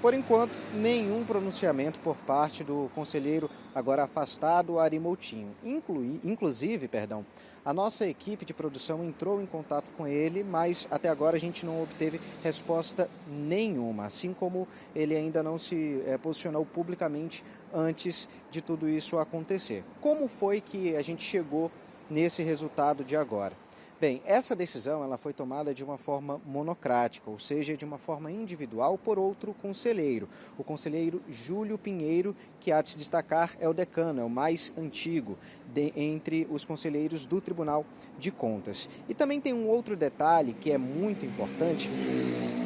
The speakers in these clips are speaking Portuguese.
Por enquanto, nenhum pronunciamento por parte do conselheiro agora afastado, Ari Moutinho. Inclusive, a nossa equipe de produção entrou em contato com ele, mas até agora a gente não obteve resposta nenhuma, assim como ele ainda não se posicionou publicamente antes de tudo isso acontecer. Como foi que a gente chegou nesse resultado de agora? Bem, essa decisão ela foi tomada de uma forma monocrática, ou seja, de uma forma individual por outro conselheiro. O conselheiro Júlio Pinheiro, que há de se destacar, é o decano, é o mais antigo entre os conselheiros do Tribunal de Contas. E também tem um outro detalhe que é muito importante,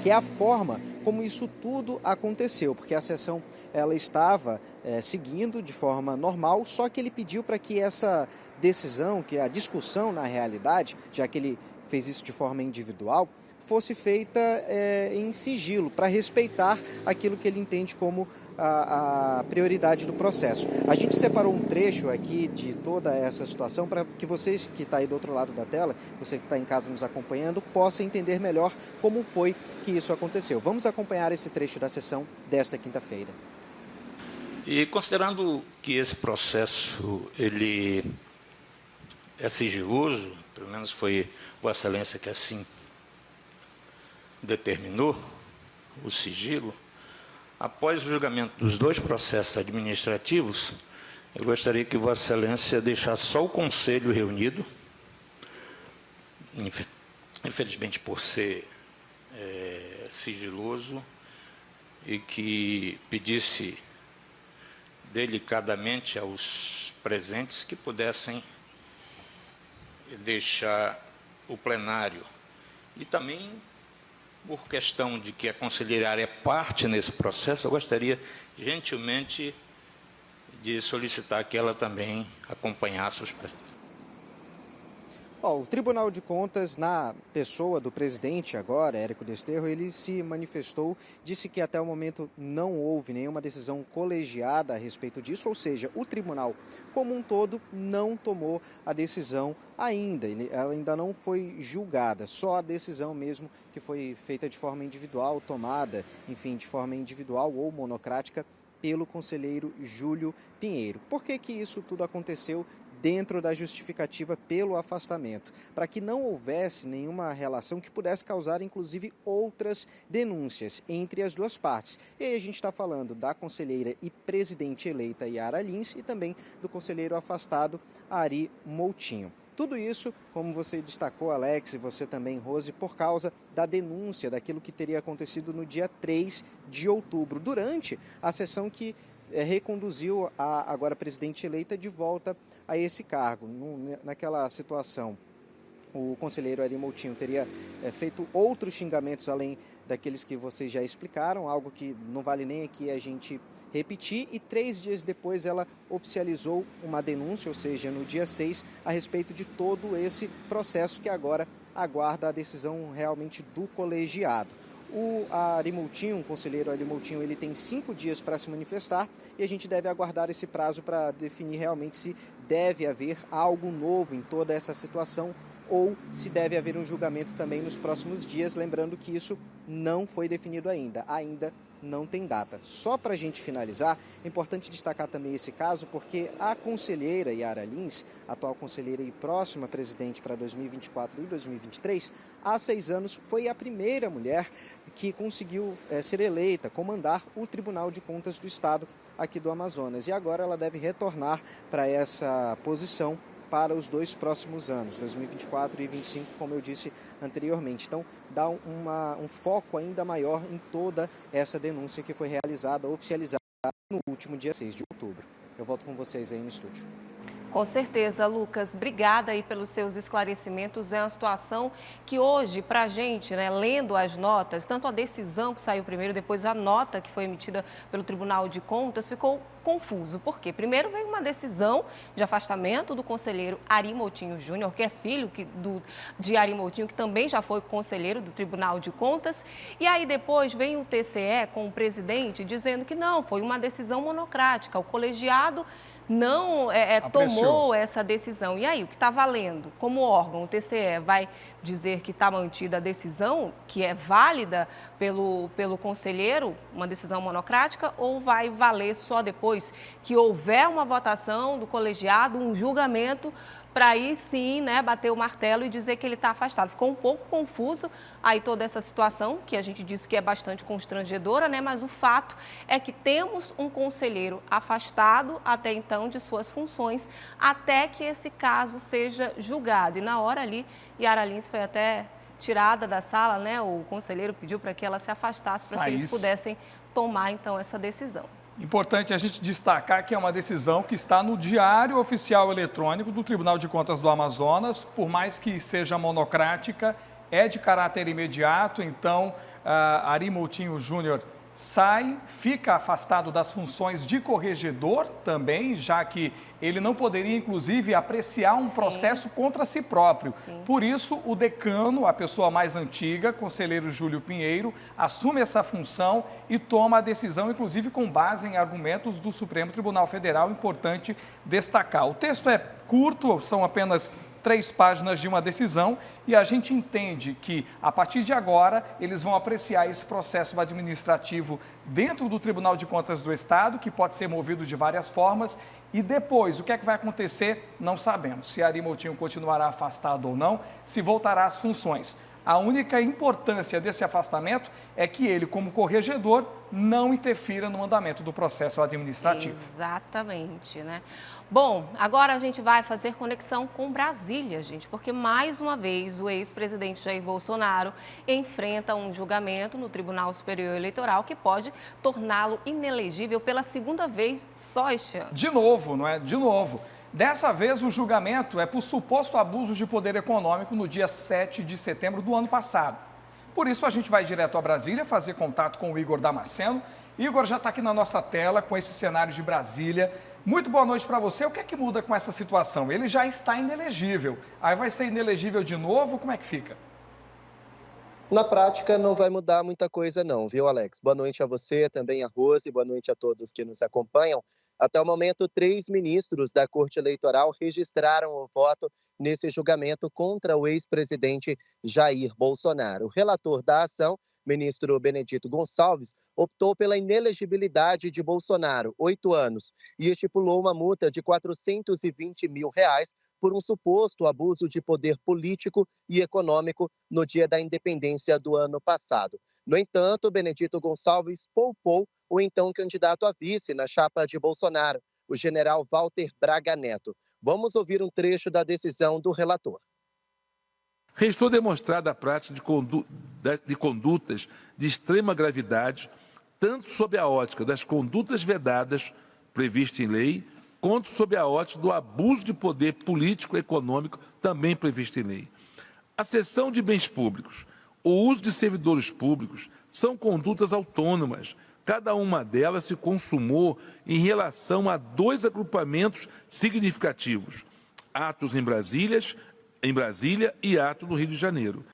que é a forma como isso tudo aconteceu, porque a sessão ela estava seguindo de forma normal, só que ele pediu para que essa decisão, que a discussão na realidade, já que ele fez isso de forma individual, fosse feita em sigilo, para respeitar aquilo que ele entende como a prioridade do processo. A gente separou um trecho aqui de toda essa situação para que vocês que estão aí do outro lado da tela, você que está em casa nos acompanhando, possa entender melhor como foi que isso aconteceu. Vamos acompanhar esse trecho da sessão desta quinta-feira. E considerando que esse processo ele é sigiloso, pelo menos foi Vossa Excelência que assim determinou o sigilo, após o julgamento dos dois processos administrativos, eu gostaria que Vossa Excelência deixasse só o Conselho reunido, infelizmente por ser sigiloso, e que pedisse delicadamente aos presentes que pudessem deixar o plenário. E também, por questão de que a conselheira é parte nesse processo, eu gostaria gentilmente de solicitar que ela também acompanhasse os presentes. O Tribunal de Contas, na pessoa do presidente agora, Érico Desterro, ele se manifestou, disse que até o momento não houve nenhuma decisão colegiada a respeito disso, ou seja, o tribunal como um todo não tomou a decisão ainda, ela ainda não foi julgada, só a decisão mesmo que foi feita de forma individual, tomada, enfim, de forma individual ou monocrática pelo conselheiro Júlio Pinheiro. Por que que isso tudo aconteceu dentro da justificativa pelo afastamento? Para que não houvesse nenhuma relação que pudesse causar, inclusive, outras denúncias entre as duas partes. E aí a gente está falando da conselheira e presidente eleita Yara Lins e também do conselheiro afastado Ari Moutinho. Tudo isso, como você destacou, Alex, e você também, Rose, por causa da denúncia daquilo que teria acontecido no dia 3 de outubro, durante a sessão que reconduziu a agora presidente eleita de volta a esse cargo. Naquela situação, o conselheiro Ari Moutinho teria feito outros xingamentos além daqueles que vocês já explicaram, algo que não vale nem aqui a gente repetir, e 3 dias depois ela oficializou uma denúncia, ou seja, no dia 6, a respeito de todo esse processo que agora aguarda a decisão realmente do colegiado. O Ari Moutinho, o conselheiro Ari Moutinho, ele tem 5 dias para se manifestar e a gente deve aguardar esse prazo para definir realmente se deve haver algo novo em toda essa situação ou se deve haver um julgamento também nos próximos dias, lembrando que isso não foi definido ainda não tem data. Só para a gente finalizar, é importante destacar também esse caso, porque a conselheira Yara Lins, atual conselheira e próxima presidente para 2024 e 2023, há 6 anos foi a primeira mulher que conseguiu ser eleita, comandar o Tribunal de Contas do Estado aqui do Amazonas. E agora ela deve retornar para essa posição para os 2 próximos anos, 2024 e 2025, como eu disse anteriormente. Então, dá um foco ainda maior em toda essa denúncia que foi realizada, oficializada no último dia 6 de outubro. Eu volto com vocês aí no estúdio. Com certeza, Lucas. Obrigada aí pelos seus esclarecimentos. É uma situação que hoje, para a gente, né, lendo as notas, tanto a decisão que saiu primeiro, depois a nota que foi emitida pelo Tribunal de Contas, ficou confuso. Por quê? Primeiro veio uma decisão de afastamento do conselheiro Ari Moutinho Júnior, que é filho de Ari Moutinho, que também já foi conselheiro do Tribunal de Contas. E aí depois vem o TCE com o presidente dizendo que não, foi uma decisão monocrática. O colegiado não tomou essa decisão. E aí, o que está valendo? Como órgão, o TCE vai dizer que está mantida a decisão, que é válida pelo conselheiro, uma decisão monocrática, ou vai valer só depois que houver uma votação do colegiado, um julgamento, para aí sim, né, bater o martelo e dizer que ele está afastado? Ficou um pouco confuso aí toda essa situação, que a gente disse que é bastante constrangedora, né, mas o fato é que temos um conselheiro afastado até então de suas funções, até que esse caso seja julgado. E na hora ali, Yara Lins foi até tirada da sala, né, o conselheiro pediu para que ela se afastasse, para que eles pudessem tomar então essa decisão. Importante a gente destacar que é uma decisão que está no Diário Oficial Eletrônico do Tribunal de Contas do Amazonas, por mais que seja monocrática, é de caráter imediato, então Ari Moutinho Júnior sai, fica afastado das funções de corregedor também, já que ele não poderia, inclusive, apreciar um processo contra si próprio. Sim. Por isso, o decano, a pessoa mais antiga, conselheiro Júlio Pinheiro, assume essa função e toma a decisão, inclusive, com base em argumentos do Supremo Tribunal Federal, importante destacar. O texto é curto, são apenas 3 páginas de uma decisão e a gente entende que, a partir de agora, eles vão apreciar esse processo administrativo dentro do Tribunal de Contas do Estado, que pode ser movido de várias formas, e depois, o que é que vai acontecer, não sabemos. Se Ari Moutinho continuará afastado ou não, se voltará às funções. A única importância desse afastamento é que ele, como corregedor, não interfira no andamento do processo administrativo. Exatamente, né? Bom, agora a gente vai fazer conexão com Brasília, gente, porque mais uma vez o ex-presidente Jair Bolsonaro enfrenta um julgamento no Tribunal Superior Eleitoral que pode torná-lo inelegível pela segunda vez só este ano. De novo, não é? De novo. Dessa vez, o julgamento é por suposto abuso de poder econômico no dia 7 de setembro do ano passado. Por isso, a gente vai direto a Brasília fazer contato com o Igor Damasceno. Igor já está aqui na nossa tela com esse cenário de Brasília. Muito boa noite para você. O que é que muda com essa situação? Ele já está inelegível. Aí vai ser inelegível de novo? Como é que fica? Na prática, não vai mudar muita coisa não, viu, Alex? Boa noite a você, também a Rose, boa noite a todos que nos acompanham. Até o momento, 3 ministros da Corte Eleitoral registraram o voto nesse julgamento contra o ex-presidente Jair Bolsonaro. O relator da ação, ministro Benedito Gonçalves, optou pela inelegibilidade de Bolsonaro, 8 anos, e estipulou uma multa de R$420 mil por um suposto abuso de poder político e econômico no dia da independência do ano passado. No entanto, Benedito Gonçalves poupou o então candidato a vice na chapa de Bolsonaro, o general Walter Braga Neto. Vamos ouvir um trecho da decisão do relator. Restou demonstrada a prática de condutas de extrema gravidade, tanto sob a ótica das condutas vedadas, previstas em lei, quanto sob a ótica do abuso de poder político e econômico, também previsto em lei. A cessão de bens públicos, o uso de servidores públicos são condutas autônomas. Cada uma delas se consumou em relação a 2 agrupamentos significativos: atos em Brasília e ato no Rio de Janeiro.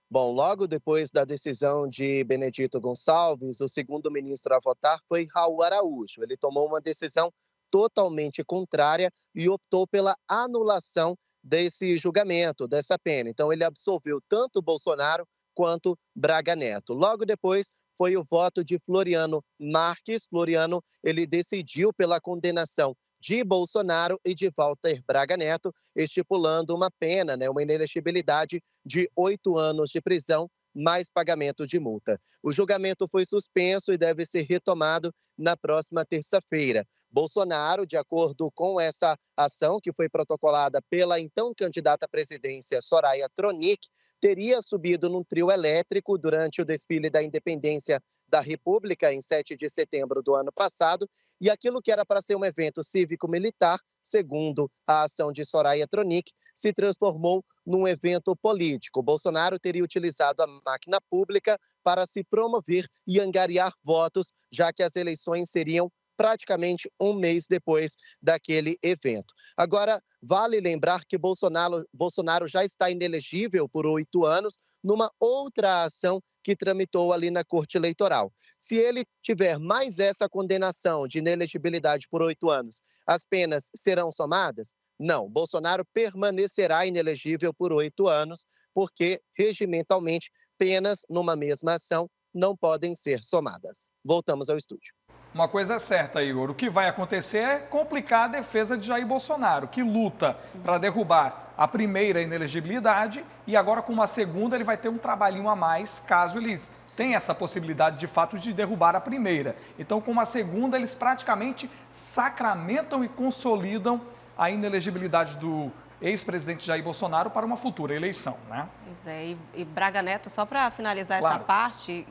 Bom, logo depois da decisão de Benedito Gonçalves, o segundo ministro a votar foi Raul Araújo. Ele tomou uma decisão totalmente contrária e optou pela anulação desse julgamento, dessa pena. Então, ele absolveu tanto Bolsonaro quanto Braga Neto. Logo depois, foi o voto de Floriano Marques. Floriano, ele decidiu pela condenação de Bolsonaro e de Walter Braga Neto, estipulando uma pena, uma inelegibilidade de 8 anos de prisão, mais pagamento de multa. O julgamento foi suspenso e deve ser retomado na próxima terça-feira. Bolsonaro, de acordo com essa ação que foi protocolada pela então candidata à presidência Soraya Tronic, teria subido num trio elétrico durante o desfile da Independência da República, em 7 de setembro do ano passado, e aquilo que era para ser um evento cívico-militar, segundo a ação de Soraya Tronic, se transformou num evento político. Bolsonaro teria utilizado a máquina pública para se promover e angariar votos, já que as eleições seriam praticamente um mês depois daquele evento. Agora, vale lembrar que Bolsonaro já está inelegível por 8 anos numa outra ação que tramitou ali na Corte Eleitoral. Se ele tiver mais essa condenação de inelegibilidade por 8 anos, as penas serão somadas? Não, Bolsonaro permanecerá inelegível por 8 anos, porque regimentalmente penas numa mesma ação não podem ser somadas. Voltamos ao estúdio. Uma coisa é certa, Igor, o que vai acontecer é complicar a defesa de Jair Bolsonaro, que luta para derrubar a primeira inelegibilidade e agora com uma segunda ele vai ter um trabalhinho a mais, caso ele tenha essa possibilidade de fato de derrubar a primeira. Então com uma segunda eles praticamente sacramentam e consolidam a inelegibilidade do ex-presidente Jair Bolsonaro para uma futura eleição, né? Pois é, e Braga Neto, só para finalizar Claro. essa parte,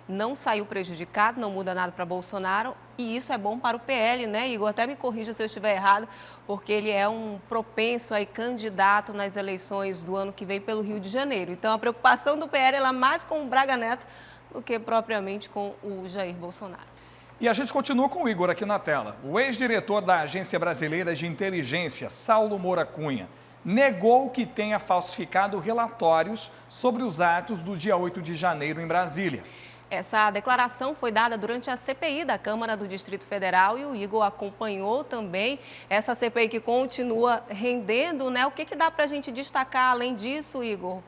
não saiu prejudicado, não muda nada para Bolsonaro, e isso é bom para o PL, né, Igor? Até me corrija se eu estiver errado, porque ele é um propenso aí candidato nas eleições do ano que vem pelo Rio de Janeiro. Então, a preocupação do PL é mais com o Braga Neto do que propriamente com o Jair Bolsonaro. E a gente continua com o Igor aqui na tela. O ex-diretor da Agência Brasileira de Inteligência, Saulo Moura Cunha, negou que tenha falsificado relatórios sobre os atos do dia 8 de janeiro em Brasília. Essa declaração foi dada durante a CPI da Câmara do Distrito Federal e o Igor acompanhou também essa CPI que continua rendendo, né? O que dá para a gente destacar além disso, Igor?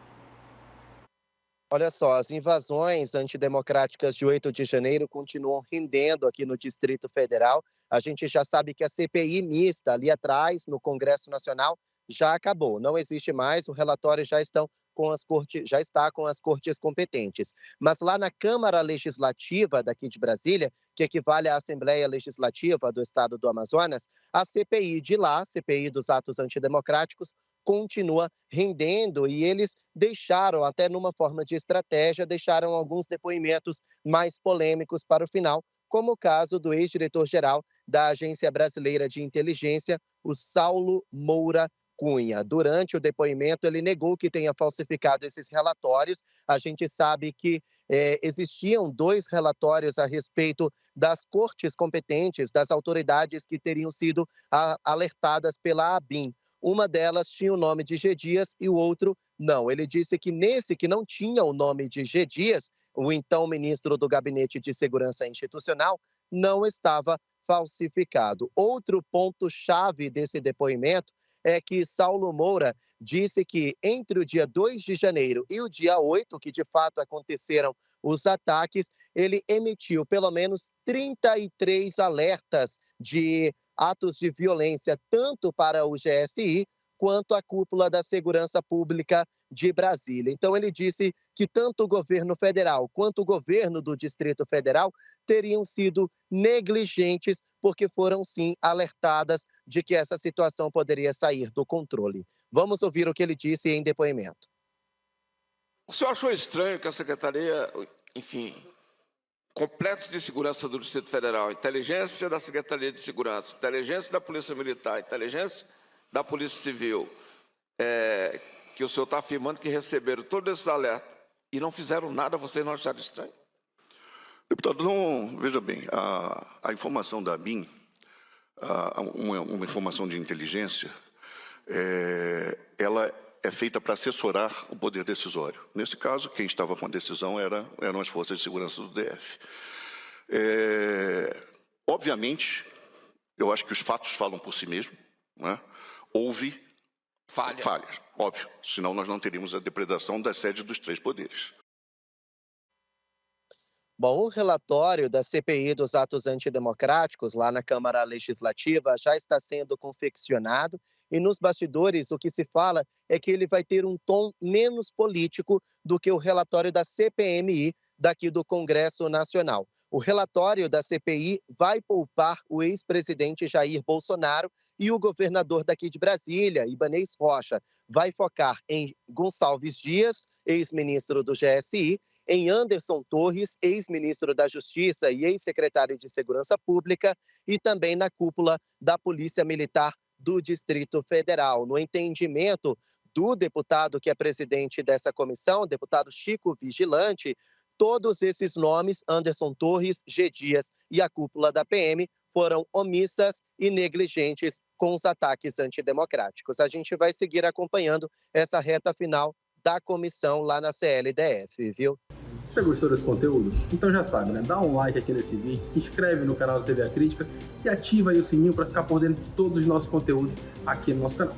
Olha só, as invasões antidemocráticas de 8 de janeiro continuam rendendo aqui no Distrito Federal. A gente já sabe que a CPI mista ali atrás, no Congresso Nacional, já acabou. Não existe mais, o relatório já está com as cortes competentes. Mas lá na Câmara Legislativa daqui de Brasília, que equivale à Assembleia Legislativa do Estado do Amazonas, a CPI de lá, CPI dos atos antidemocráticos, continua rendendo e eles deixaram, até numa forma de estratégia, deixaram alguns depoimentos mais polêmicos para o final, como o caso do ex-diretor-geral da Agência Brasileira de Inteligência, o Saulo Moura Cunha. Durante o depoimento, ele negou que tenha falsificado esses relatórios. A gente sabe que existiam 2 relatórios a respeito das cortes competentes, das autoridades que teriam sido alertadas pela ABIN. Uma delas tinha o nome de G. Dias e o outro não. Ele disse que nesse que não tinha o nome de G. Dias, o então ministro do Gabinete de Segurança Institucional, não estava falsificado. Outro ponto-chave desse depoimento é que Saulo Moura disse que entre o dia 2 de janeiro e o dia 8, que de fato aconteceram os ataques, ele emitiu pelo menos 33 alertas de atos de violência, tanto para o GSI quanto a cúpula da Segurança Pública de Brasília. Então, ele disse que tanto o governo federal quanto o governo do Distrito Federal teriam sido negligentes porque foram, sim, alertadas de que essa situação poderia sair do controle. Vamos ouvir o que ele disse em depoimento. O senhor achou estranho que a Secretaria, completos de segurança do Distrito Federal, inteligência da Secretaria de Segurança, inteligência da Polícia Militar, inteligência da Polícia Civil, que o senhor está afirmando que receberam todos esses alertas e não fizeram nada, vocês não acharam estranho? Deputado, veja bem, a informação da ABIN, uma informação de inteligência, ela é feita para assessorar o poder decisório. Nesse caso, quem estava com a decisão eram as forças de segurança do DF. Obviamente, eu acho que os fatos falam por si mesmos, né? Houve falhas, óbvio, senão nós não teríamos a depredação da sede dos 3 poderes. Bom, o relatório da CPI dos atos antidemocráticos lá na Câmara Legislativa já está sendo confeccionado e nos bastidores o que se fala é que ele vai ter um tom menos político do que o relatório da CPMI daqui do Congresso Nacional. O relatório da CPI vai poupar o ex-presidente Jair Bolsonaro e o governador daqui de Brasília, Ibanez Rocha. Vai focar em Gonçalves Dias, ex-ministro do GSI, em Anderson Torres, ex-ministro da Justiça e ex-secretário de Segurança Pública, e também na cúpula da Polícia Militar do Distrito Federal. No entendimento do deputado que é presidente dessa comissão, o deputado Chico Vigilante, todos esses nomes, Anderson Torres, G. Dias e a cúpula da PM, foram omissas e negligentes com os ataques antidemocráticos. A gente vai seguir acompanhando essa reta final da comissão lá na CLDF, viu? Você gostou desse conteúdo? Então já sabe, né? Dá um like aqui nesse vídeo, se inscreve no canal da TV A Crítica e ativa aí o sininho para ficar por dentro de todos os nossos conteúdos aqui no nosso canal.